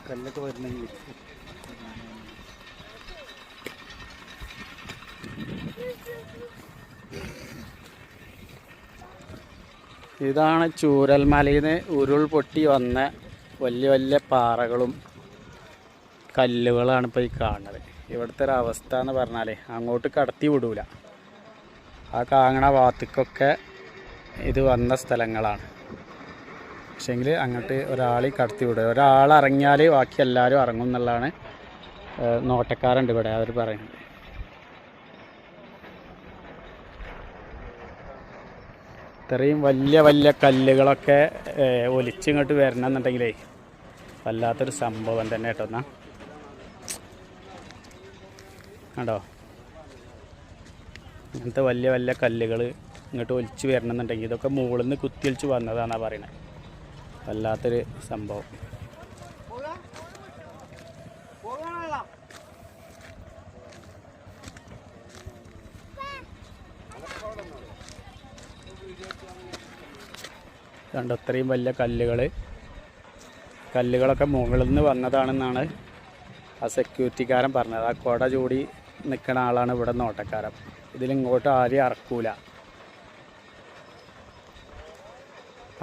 കല്ലൊക്കെ വരുന്നെങ്കിൽ ഇതാണ് ചൂരൽമലയിൽ നിന്ന് ഉരുൾപൊട്ടി വന്ന വലിയ വലിയ പാറകളും കല്ലുകളാണ് ഇപ്പോൾ ഈ കാണുന്നത്. ഇവിടുത്തെ ഒരു അവസ്ഥ എന്ന് പറഞ്ഞാൽ അങ്ങോട്ട് കടത്തി വിടൂല. ആ കാങ്ങണ ഭാഗത്തേക്കൊക്കെ ഇത് വന്ന സ്ഥലങ്ങളാണ്. പക്ഷേങ്കിൽ അങ്ങോട്ട് ഒരാൾ കടത്തി വിടുക. ഒരാൾ ഇറങ്ങിയാൽ ബാക്കി എല്ലാവരും ഇറങ്ങും എന്നുള്ളതാണ് നോട്ടക്കാരുണ്ട് ഇവിടെ അവർ പറയുന്നത്. ഇത്രയും വലിയ വലിയ കല്ലുകളൊക്കെ ഒലിച്ചിങ്ങോട്ട് വരണമെന്നുണ്ടെങ്കിലേ വല്ലാത്തൊരു സംഭവം തന്നെ കേട്ടോ. എന്നാൽ കണ്ടോ, ഇങ്ങനത്തെ വലിയ വലിയ കല്ലുകൾ ഇങ്ങോട്ട് ഒലിച്ച് വരണമെന്നുണ്ടെങ്കിൽ ഇതൊക്കെ മുകളിൽ നിന്ന് കുത്തിയൊലിച്ച് വന്നതാണെന്നാണ് പറയണത്. വല്ലാത്തൊരു സംഭവം. കണ്ടോ, ഇത്രയും വലിയ കല്ലുകളൊക്കെ മുകളിൽ നിന്ന് വന്നതാണെന്നാണ് ആ സെക്യൂരിറ്റിക്കാരൻ പറഞ്ഞത്. ആ കുട ചൂടി നിൽക്കുന്ന ആളാണ് ഇവിടെ നോട്ടക്കാരൻ. ഇതിലിങ്ങോട്ട് ആരെയും ഇറക്കൂല.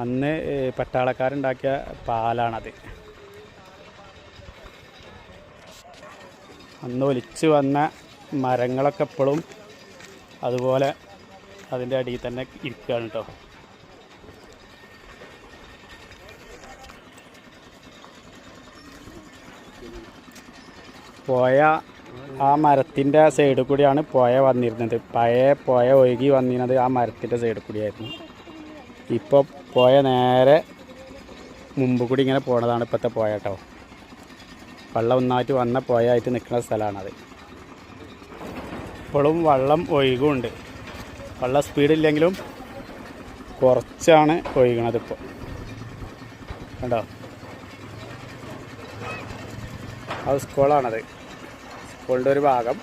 അന്ന് പട്ടാളക്കാരുണ്ടാക്കിയ പാലാണത്. അന്ന് ഒലിച്ച് വന്ന മരങ്ങളൊക്കെ ഇപ്പോഴും അതുപോലെ അതിൻ്റെ അടിയിൽ തന്നെ ഇരിക്കുകയാണ് കേട്ടോ. പുഴ ആ മരത്തിൻ്റെ സൈഡിൽ കൂടിയാണ് പുഴ വന്നിരുന്നത്. പഴയ പുഴ ഒഴുകി വന്നിരുന്നത് ആ മരത്തിൻ്റെ സൈഡിൽ കൂടിയായിരുന്നു. ഇപ്പോൾ പുഴ നേരെ മുമ്പ് കൂടി ഇങ്ങനെ പോണതാണ് ഇപ്പോഴത്തെ പുഴ കേട്ടോ. വെള്ളം ഒന്നായിട്ട് വന്ന പുഴയായിട്ട് നിൽക്കുന്ന സ്ഥലമാണത്. ഇപ്പോഴും വെള്ളം ഒഴുകുന്നുണ്ട്. വെള്ളം സ്പീഡില്ലെങ്കിലും കുറച്ചാണ് ഒഴുകണത് ഇപ്പോൾ. കണ്ടോ, അത് സ്കൂളാണത്. സ്കൂളിൻ്റെ ഒരു ഭാഗം.